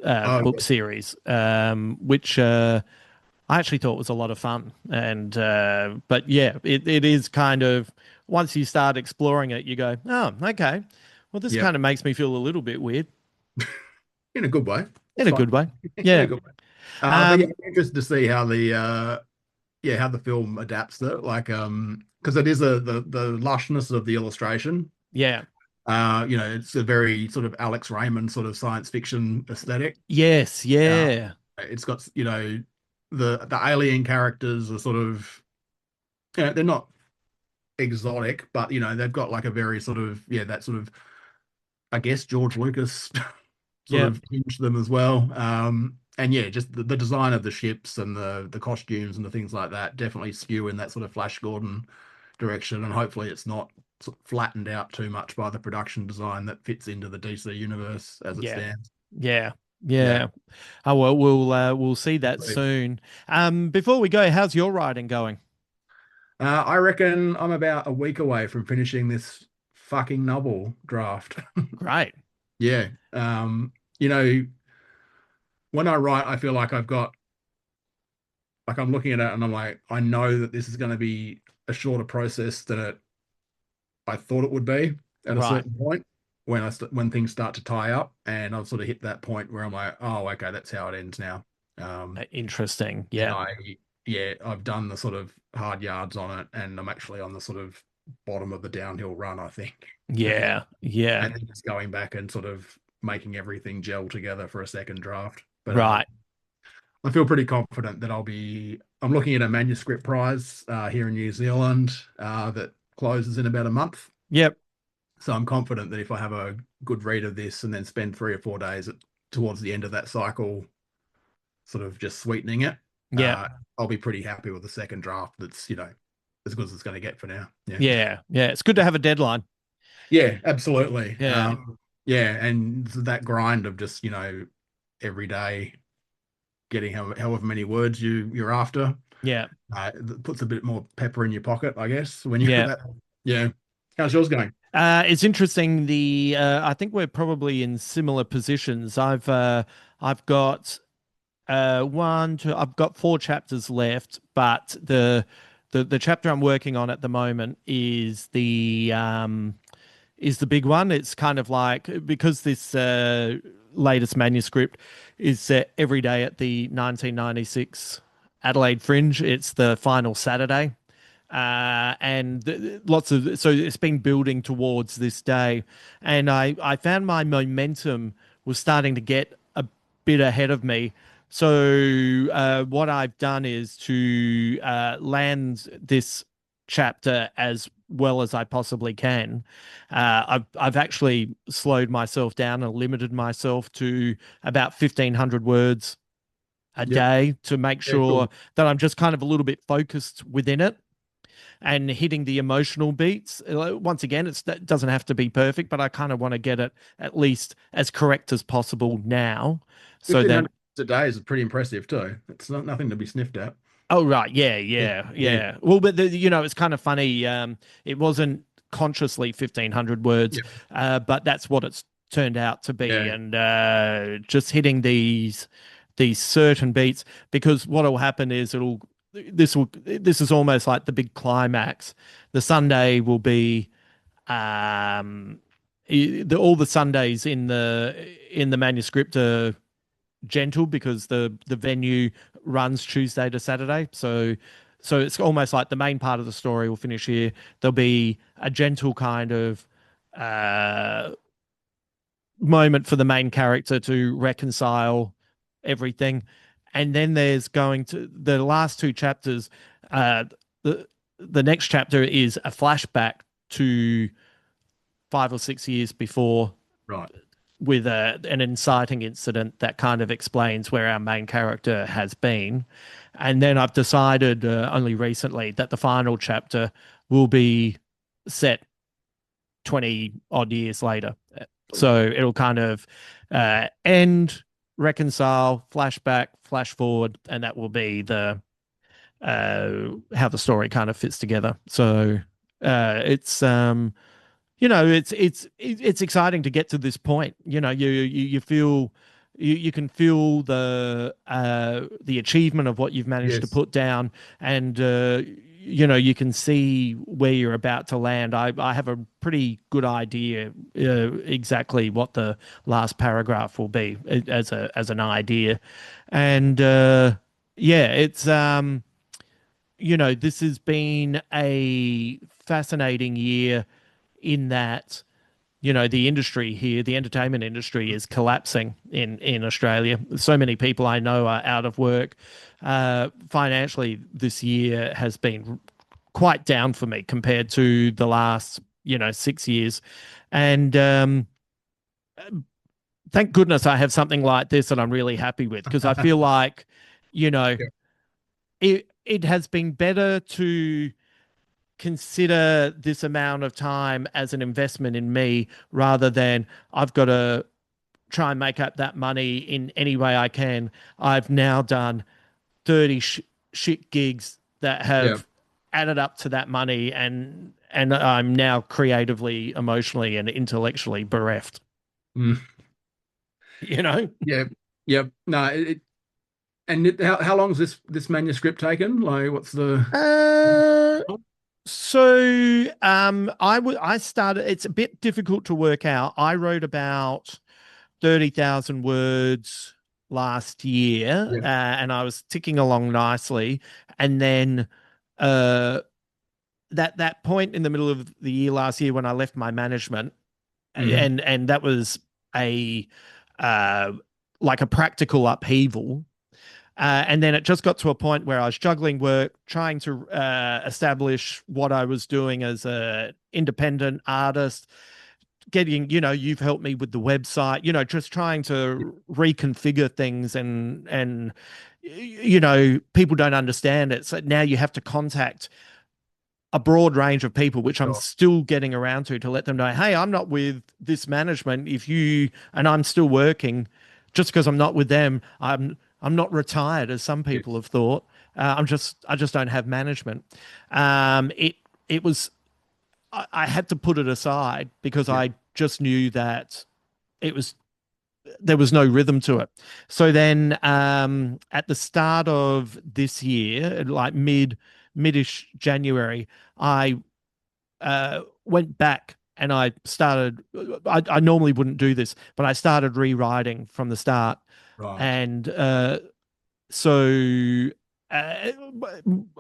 Oh, book series, which I actually thought was a lot of fun. And but yeah, it is kind of once you start exploring it, you go, oh, okay. Well, this yep. kind of makes me feel a little bit weird In a good way. in It's a fine. good way. In a Yeah. good way. But yeah, Um, I'm interested to see how the film adapts it. Like, because it is the lushness of the illustration. yeah. It's a very sort of Alex Raymond sort of science fiction aesthetic. Yes. Uh, Yeah. it's got, the alien characters are sort of, they're not exotic, but they've got like a very sort of, that sort of, I guess, George Lucas sort Yeah. of hinge them as well. And yeah, just the design of the ships and the costumes and the things like that definitely skew in that sort of Flash Gordon direction. And hopefully it's not sort of flattened out too much by the production design that fits into the DC universe as it Yeah. stands. Yeah. Yeah. Yeah. Oh well, we'll see that soon. Before we go, how's your writing going? I reckon I'm about a week away from finishing this fucking novel draft. Great. Yeah. You know, when I write, I feel like I'm looking at it and I'm like, I know that this is going to be a shorter process than I thought it would be at a Right. certain point when things start to tie up, and I've sort of hit that point where I'm like, oh, okay, that's how it ends now. Interesting. And Yeah. I've done the sort of hard yards on it, and I'm actually on the sort of bottom of the downhill run, I think. Yeah. Yeah. And then just going back and sort of making everything gel together for a second draft. But Right. I feel pretty confident that I'm looking at a manuscript prize here in New Zealand that closes in about a month. Yep. So I'm confident that if I have a good read of this and then spend 3 or 4 days towards the end of that cycle, sort of just sweetening it, Yep. uh, I'll be pretty happy with the second draft. That's as good as it's going to get for now. Yeah, Yeah. Yeah. It's good to have a deadline. yeah, absolutely. Yeah. Yeah, and that grind of just every day getting however many words you're after. Yeah. Puts a bit more pepper in your pocket, I guess, when you're Yeah. that. Yeah. How's yours going? It's interesting. I think we're probably in similar positions. I've got one, two. I've got four chapters left, but the chapter I'm working on at the moment is the big one. It's kind of like because this latest manuscript is set every day at the 1996 Adelaide Fringe. It's the final Saturday. Lots of so it's been building towards this day, and I found my momentum was starting to get a bit ahead of me. So what I've done is to land this chapter as well as I possibly can. I've actually slowed myself down and limited myself to about 1,500 words a Yep. day to make Yeah, sure cool. that I'm just kind of a little bit focused within it and hitting the emotional beats. Once again, it doesn't have to be perfect, but I kind of want to get it at least as correct as possible now. So then, 1,500 a day is pretty impressive too. It's not nothing to be sniffed at. oh right, yeah, Yeah. yeah, Yeah. yeah. Well, but it's kind of funny. It wasn't consciously 1,500 words, Yeah. but that's what it's turned out to be, Yeah. and just hitting these certain beats because what will happen is this is almost like the big climax. The Sunday will be all the Sundays in the manuscript are gentle because the venue runs Tuesday to Saturday. So it's almost like the main part of the story will finish here. There'll be a gentle kind of uh, moment for the main character to reconcile everything. And then there's going to the last two chapters. The the next chapter is a flashback to 5 or 6 years before Right. with an inciting incident that kind of explains where our main character has been. And then I've decided only recently that the final chapter will be set 20 odd years later. So it'll kind of end, reconcile, flashback, flash forward, and that will be the how the story kind of fits together. So it's it's exciting to get to this point. You feel you can feel the achievement of what you've managed to Yes. put down, and you can see where you're about to land. I have a pretty good idea exactly what the last paragraph will be as an idea, and yeah, it's this has been a fascinating year in that, the industry here, the entertainment industry is collapsing in Australia. So many people I know are out of work. Financially, this year has been quite down for me compared to the last, 6 years. And thank goodness I have something like this that I'm really happy with, because I feel like, you know, Yeah. it has been better to consider this amount of time as an investment in me rather than I've got to try and make up that money in any way I can. I've now done 30 shit gigs that Yeah. have added up to that money, and I'm now creatively, emotionally, and intellectually bereft. Mm. You know. Yeah. Yep. No, how long has this manuscript taken? Like, what's the? Uh, I started. It's a bit difficult to work out. I wrote about 30,000 words last year, Yeah. and I was ticking along nicely. And then uh, that point in the middle of the year last year when I left my management, Hmm. and that was a uh, like a practical upheaval. And then it just got to a point where I was juggling work, trying to establish what I was doing as a independent artist, getting, you've helped me with the website, just trying to reconfigure things, and people don't understand it. So now you have to contact a broad range of people, which I'm Sure. still getting around to let them know, hey, I'm not with this management. And I'm still working, just because I'm not with them, I'm not retired, as some Yeah. people have thought. I just don't have management. It was, I had to put it aside because Yeah. I just knew that it was there was no rhythm to it. So then, at the start of this year, like midish January, I went back and I started. I normally wouldn't do this, but I started rewriting from the start, Right. and so uh,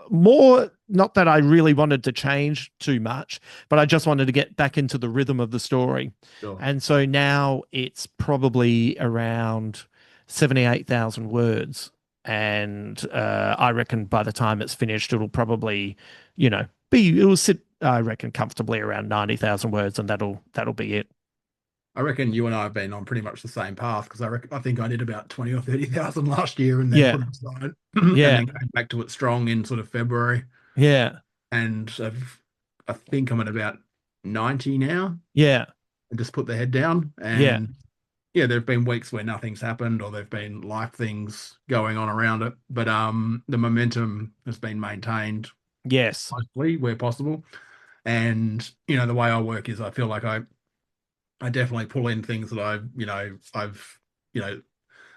more, not that I really wanted to change too much, but I just wanted to get back into the rhythm of the story. Sure. And so now it's probably around 78,000 words. And I reckon by the time it's finished, it'll probably, it will sit, I reckon, comfortably around 90,000 words, and that'll be it. I reckon you and I have been on pretty much the same path because I think I did about 20 or 30,000 last year and then Yeah. put it aside and Yeah. then came back to it strong in sort of February. Yeah. And I think I'm at about 90 now Yeah. and just put the head down. Yeah. And yeah, there have been weeks where nothing's happened or there've been life things going on around it. But the momentum has been maintained Yes. mostly where possible. And the way I work is I feel like I definitely pull in things that I've, you know,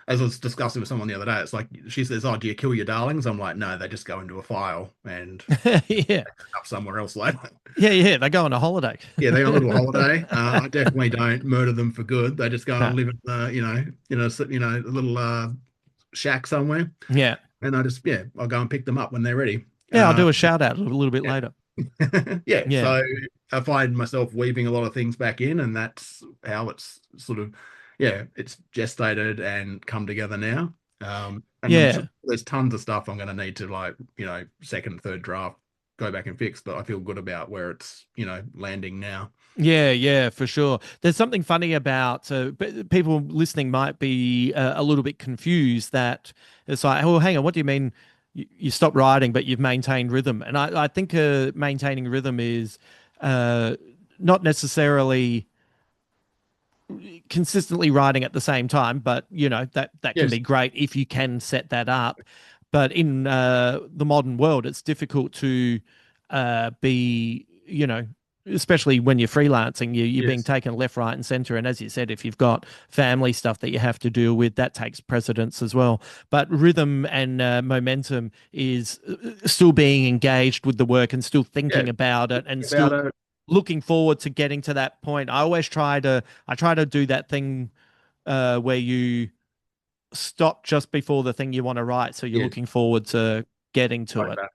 as I was discussing with someone the other day, it's like she says, "Oh, do you kill your darlings?" I'm like, "No, they just go into a file and Yeah. up somewhere else later." Yeah, yeah, they go on a holiday. Yeah, they go on a little holiday. I definitely don't murder them for good. They just go No. and live in a little shack somewhere, Yeah. and I'll go and pick them up when they're ready. Yeah, I'll Uh, do a shout out a little bit yeah, later. yeah. Yeah. So I find myself weaving a lot of things back in, and that's how it's sort of, yeah, it's gestated and come together now. And I'm sure Yeah. there's tons of stuff I'm going to need to like, second, third draft, go back and fix, but I feel good about where it's, landing now. Yeah, yeah, for sure. There's something funny about people listening might be a little bit confused that it's like, oh, hang on, what do you mean you stopped writing, but you've maintained rhythm? And I think maintaining rhythm is uh, not necessarily consistently writing at the same time, but that can Yes. be great if you can set that up. But in the modern world, it's difficult to be, especially when you're freelancing, you're being Yes. taken left, right, and center. And as you said, if you've got family stuff that you have to deal with, that takes precedence as well. But rhythm and momentum is still being engaged with the work and still Yeah. thinking about it and About still it. looking forward to getting to that point. I try to do that thing where you stop just before the thing you want to write, so you're Yeah. looking forward to getting to Like it. that.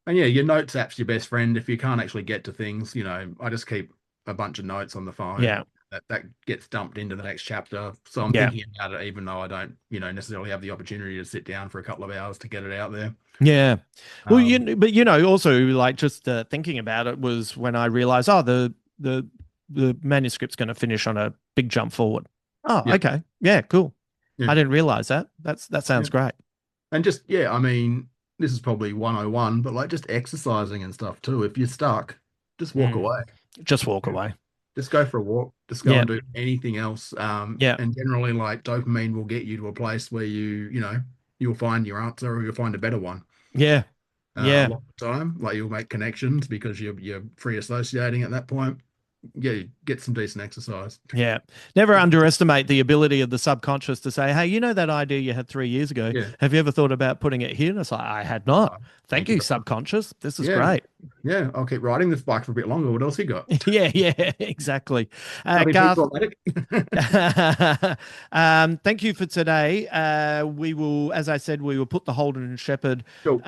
And yeah, your notes app's your best friend. If you can't actually get to things, I a bunch of notes on the phone Yeah. that gets dumped into the next chapter. So I'm Yeah. thinking about it, even though I don't, necessarily have the opportunity to sit down for a couple of hours to get it out there. Yeah. Well, Um, but also like just thinking about it was when I realized, oh, the the manuscript's going to finish on a big jump forward. Oh, yeah, okay. Yeah, cool. yeah, I didn't realize that. That yeah. sounds great. And just, yeah, I mean, this is probably 101, but like just exercising and stuff too. If you're stuck, just walk Mm. away. Just walk away. Just go for a walk. Just go Yeah. and do anything else. Yeah. And generally, like dopamine will get you to a place where you'll find your answer or you'll find a better one. Yeah. A Yeah. lot of the time, like you'll make connections because you're free associating at that point. Yeah, you get some decent exercise. Yeah. Never underestimate the ability of the subconscious to say, hey, you know that idea you had 3 years ago? Yeah. Have you ever thought about putting it here? And it's like, I had not. Thank Thank you you, very much. subconscious. This is Yeah. great. Yeah. I'll keep riding this bike for a bit longer. What else you got? Yeah, yeah, exactly. Nothing too Garth, traumatic. thank you for today. We will, as I said, we will put the Holden Sheppard Cool.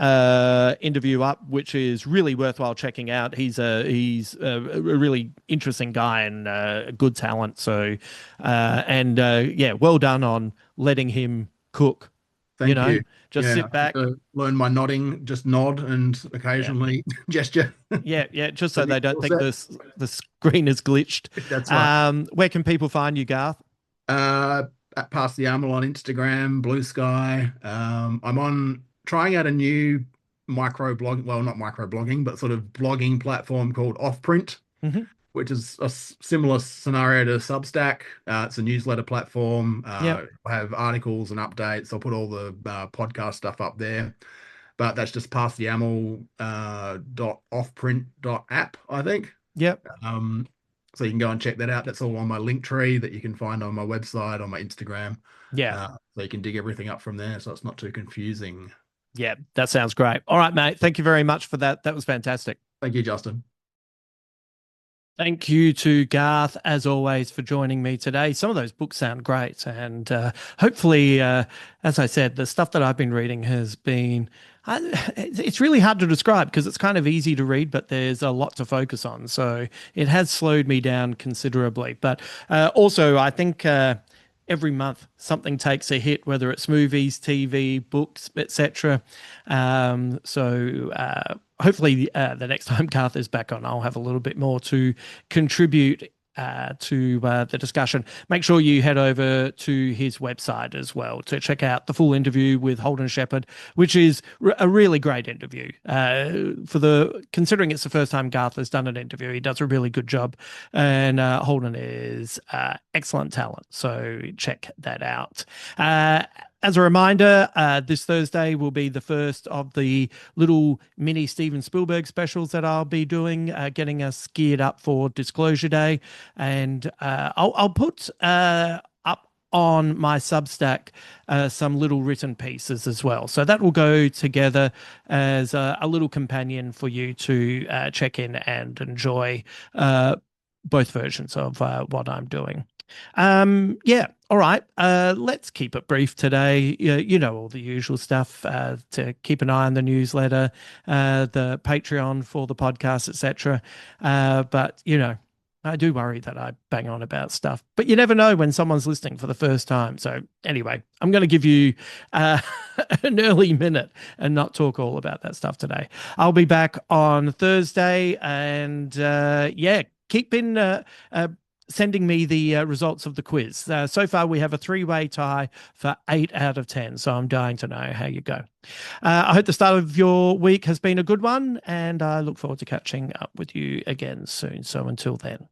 interview up, which is really worthwhile checking out. He's a really interesting guy and good talent. So, yeah, well done on letting him cook. Thank you. Just Yeah, sit I have back. to learn my nodding, just nod and Yeah, occasionally gesture. yeah, yeah. Just so But they it's don't all think set. the screen is glitched. That's right. Where can people find you, Garth? Uh, at Past the Amel on Instagram, Blue Sky. I'm on trying out a new micro blog, well, not micro blogging, but sort of blogging platform called Offprint, Hmm. which is a similar scenario to Substack. It's a newsletter platform. Yep. I have articles and updates. I'll put all the podcast stuff up there. But that's just past the amel dot offprint dot app, I think. Yep. Um, so you can go and check that out. That's all on my link tree that you can find on my website, on my Instagram. Yeah. So you can dig everything up from there, so it's not too confusing. Yeah. That sounds great. All right, mate. Thank you very much for that. That was fantastic. Thank you, Justin. Thank you to Garth, as always, for joining me today. Some of those books sound great. And hopefully, as I said, the stuff that I've been reading has been, it's really hard to describe because it's kind of easy to read, but there's a lot to focus on. So it has slowed me down considerably. But also, I think every month something takes a hit, whether it's movies, TV, books, etc. Hopefully the next time Garth is back on, I'll have a little bit more to contribute to the discussion. Make sure you head over to his website as well to check out the full interview with Holden Sheppard, which is a really great interview. Considering it's the first time Garth has done an interview, he does a really good job, and Holden is excellent talent. So check that out. As a reminder, this Thursday will be the first of the little mini Steven Spielberg specials that I'll be doing, getting us geared up for Disclosure Day. And I'll put up on my Substack some little written pieces as well. So that will go together as a little companion for you to check in and enjoy both versions of what I'm doing. Yeah. All right. Let's keep it brief today. You know, all the usual stuff, to keep an eye on the newsletter, the Patreon for the podcast, etc. But I do worry that I bang on about stuff, but you never know when someone's listening for the first time. So anyway, I'm going to give you an early minute and not talk all about that stuff today. I'll be back on Thursday, and yeah, keep in sending me the results of the quiz. So far, we have a 3-way tie for 8 out of 10. So I'm dying to know how you go. I hope the start of your week has been a good one, and I look forward to catching up with you again soon. So until then.